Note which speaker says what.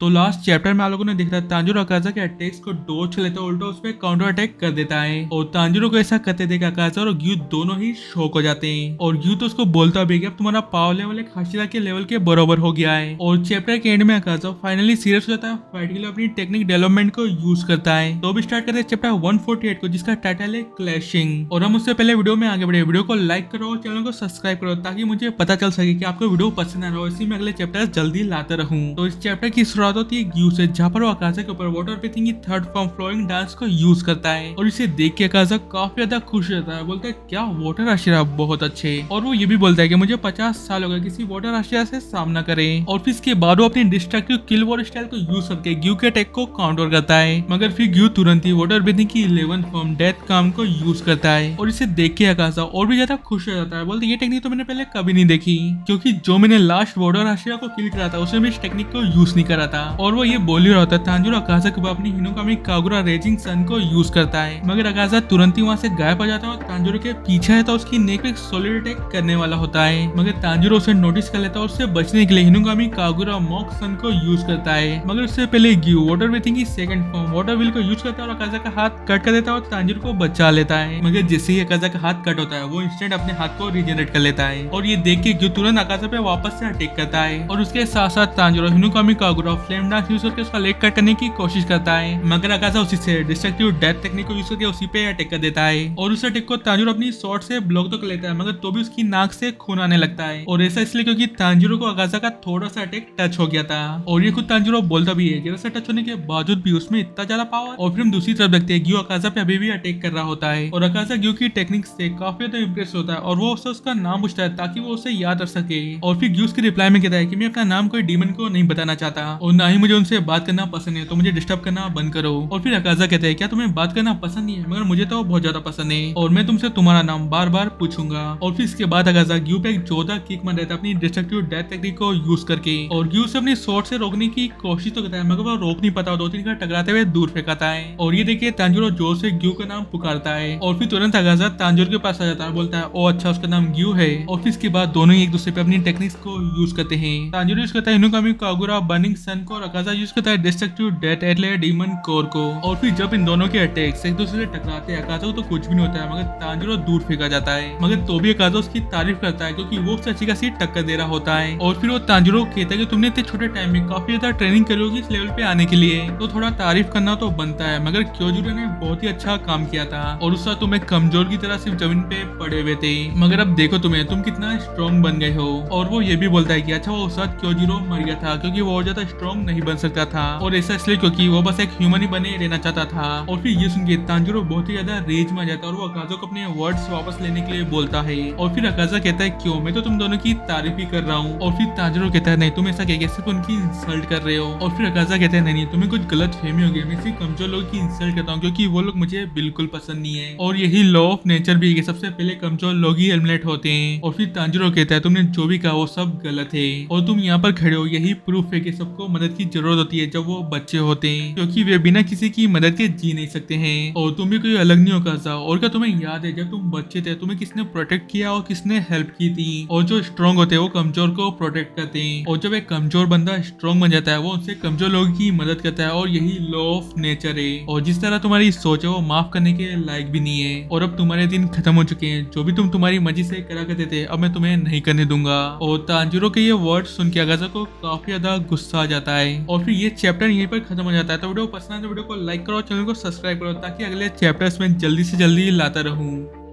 Speaker 1: तो last chapter में आप लोगों ने देखा तांजिरो अकाजा के अटैक्स को डोज लेता है, उल्टा उस पर काउंटर अटैक कर देता है और तांजिरो को ऐसा करते थे कि अकाजा और ग्यू दोनों ही शॉक हो जाते हैं और ग्यू तो उसको बोलता भी कि अब तुम्हारा पावर लेवल एक हाशिरा के लेवल के बराबर हो गया है। और चैप्टर के एंड में अकाजा फाइनली सीरियस हो जाता है, फाइट के लिए अपनी टेक्निक डेवलपमेंट को यूज करता है। तो अब स्टार्ट करते हैं चैप्टर 148 को, जिसका टाइटल है क्लैशिंग। और हम उससे पहले वीडियो में आगे बढ़े, वीडियो को लाइक करो और चैनल को सब्सक्राइब करो ताकि मुझे पता चल सके कि आपको वीडियो पसंद आ रहा हो, इसी में अगले चैप्टर जल्दी लाता रहूं। तो इस चैप्टर की शुरुआत होती है ग्यू से, जहाँ पर वो अकाजा के ऊपर वाटर ब्रीथिंग की थर्ड फॉर्म फ्लोइंग डांस को यूज करता है और इसे देख के अकाजा काफी ज्यादा खुश रहता है, बोलता है क्या वाटर आशिरा बहुत अच्छे। और वो ये भी बोलता है कि मुझे 50 साल हो गए किसी वाटर आशिरा से सामना करें। और फिर इसके बाद वो अपनी डिस्ट्रक्टिव किल वॉर स्टाइल को यूज करके ग्यू के अटैक को काउंटर करता है, मगर फिर ग्यू तुरंत ही वाटर ब्रीथिंग की 11th फॉर्म डेथ काम को यूज करता है और इसे देख के अकाजा और भी ज्यादा खुश हो जाता है, बोलते ये टेक्निक तो मैंने पहले कभी नहीं देखी, क्योंकि जो मैंने लास्ट वाटर आशिरा को किल करा था उसने भी इस टेक्निक को यूज नहीं करा था। और वो ये बोल ही रहा था तांजिरो अकाजा के बाद अपनी हिनोकामी कागुरा रेजिंग सन को यूज करता है, मगर अकाजा तुरंत ही वहां से गायब हो जाता है और तांजिरो के पीछे है तो उसकी नेक पे सॉलिड अटैक करने वाला होता है, मगर तांजिरो उसे नोटिस कर लेता है और उससे बचने के लिए हिनोकामी कागुरा मॉक सन को यूज करता है। मगर उससे पहले ग्यू वाटर ब्रीथिंग की सेकंड फॉर्म वाटर व्हील को यूज करता है और अकाजा का हाथ कट कर देता है और तांजिरो को बचा लेता है, मगर जैसे ही अकाजा का हाथ कट होता है वो इंस्टेंट अपने हाथ को रिजेनरेट कर लेता है। और ये देख के ग्यू तुरंत अकाजा पे वापस से अटैक करता है और उसके साथ साथ Tanjiro Hinokami Kagura flame dance use करके उसका लेग कट करने की कोशिश करता है, मगर अकाजा उसी से डिस्ट्रक्टिव डेथ टेक्निक को यूज करके उसी पे अटैक कर देता है और उस अटैक को तांजिरो अपनी शॉट से ब्लॉक तो कर लेता है, मगर तो भी उसकी नाक से खून आने लगता है। और ऐसा इसलिए क्योंकि तांजिरो को अकाजा का थोड़ा सा अटैक टच हो गया था और ये खुद तांजिरो बोलता भी है जरा सा टच होने के बावजूद भी उसमें इतना ज्यादा पावर। और फिर हम दूसरी तरफ देखते हैं ग्यू अकाजा पे अभी भी अटैक कर रहा होता है और अकाजा ग्यू की टेक्निक से काफी ज्यादा इंप्रेस होता है और वो उससे उसका नाम पूछता है ताकि वो उसे याद रख सके। और फिर ग्यू उसके रिप्लाई में कहता है कि मैं अपना नाम कोई डीमन को नहीं बताना चाहता और ना ही मुझे उनसे बात करना पसंद है, तो मुझे डिस्टर्ब करना बंद करो। और फिर अकाजा कहते हैं क्या तुम्हें बात करना पसंद नहीं है, मगर मुझे तो बहुत ज्यादा पसंद है और मैं तुमसे तुम्हारा नाम बार बार पूछूंगा। और फिर इसके बाद अकाजा ग्यू पे एक जोरदार किक मार देता है अपनी डिस्ट्रक्टिव डेथ टेक्निक को यूज करके और ग्यू से अपनी शॉट से रोकने की कोशिश तो करता है, मगर वो रोक नहीं पाता, 2-3 का टकराते हुए दूर फेंकाता है। और ये देखिए तांजिरो जोर से ग्यू का नाम पुकारता है और फिर तुरंत अकाजा तांजिरो के पास आ जाता है, बोलता है ओ अच्छा उसका नाम ग्यू है। और फिर इसके बाद दोनों ही एक दूसरे पे अपनी टेक्निक्स को यूज करते हैं। तांजिरो यूज करता है हिनोकामी कागुरा बर्निंग सन को और अकाजा यूज करता है डिस्ट्रक्टिव डेथ एटले डीमन कोर को। और फिर जब इन दोनों के अटैक्स एक दूसरे से टकराते हैं अकाजा को तो कुछ भी नहीं होता है, मगर तांजिरो दूर फेंका जाता है, मगर तो भी अकाजा उसकी तारीफ करता है क्योंकि वो उससे अच्छी खासी टक्कर दे रहा होता है। और फिर वो तांजिरो कहता है कि तुमने इतने छोटे टाइम में काफी ज्यादा ट्रेनिंग करी होगी इस लेवल पे आने के लिए, तो थोड़ा तारीफ करना तो बनता है, मगर क्योजूरो ने बहुत ही अच्छा काम किया था और उस वक्त तुम्हें कमजोर की तरह सिर्फ जमीन पे पड़े हुए थे, मगर अब देखो तुम कितना स्ट्रॉन्ग बन गए हो। और वो ये भी बोलता है कि अच्छा वो उस वक्त क्योजूरो मर गया था क्योंकि वो और ज्यादा स्ट्रॉन्ग नहीं बन सकता था और ऐसा इसलिए क्योंकि वो बस एक ह्यूमन ही बने रहना चाहता था। और फिर ये सुन के तांजिरो बहुत ही ज्यादा रेज में आ जाता है और वो अकाजा को अपने वर्ड्स वापस लेने के लिए बोलता है। और फिर अकाजा कहता है क्यों, मैं तो तुम दोनों की तारीफ ही कर रहा हूँ। और फिर तांजिरो कहता है नहीं तुम ऐसा कह सिर्फ उनकी इंसल्ट कर रहे हो। और फिर अकाजा कहता है नहीं तुम्हें कुछ गलत फहमी हो गई, मैं सिर्फ कमजोर लोगों की इंसल्ट करता हूँ क्योंकि वो लोग मुझे बिल्कुल पसंद नहीं है और यही लॉ ऑफ नेचर भी है कि सबसे पहले कमजोर लोग ही एलिमिनेट होते हैं। और फिर तांजिरो कहता है तुमने जो भी कहा वो सब गलत है और तुम यहाँ पर खड़े हो यही प्रूफ है कि सबको मदद की जरूरत होती है जब वो बच्चे होते हैं, क्योंकि वे बिना किसी की मदद के जी नहीं सकते हैं और तुम भी कोई अलग नहीं हो काजा। और क्या तुम्हें याद है जब तुम बच्चे थे तुम्हें किसने प्रोटेक्ट किया और किसने हेल्प की थी, और जो स्ट्रॉन्ग होते हैं वो कमजोर को प्रोटेक्ट करते हैं और जब एक कमजोर बंदा स्ट्रॉन्ग बन जाता है वो उनसे कमजोर लोगों की मदद करता है और यही लॉ ऑफ नेचर है। और जिस तरह तुम्हारी सोच है वो माफ करने के लायक भी नहीं है और अब तुम्हारे दिन खत्म हो चुके हैं, जो भी तुम तुम्हारी मर्जी से करा करते थे अब मैं तुम्हें नहीं करने दूंगा। और तांजिरो के ये वर्ड सुन के अकाजा को काफी ज्यादा गुस्सा आ जाता है और फिर ये चैप्टर यहीं पर खत्म हो जाता है। तो वीडियो पसंद है तो वीडियो को लाइक करो, चैनल को सब्सक्राइब करो ताकि अगले चैप्टर्स में जल्दी से जल्दी लाता रहूं।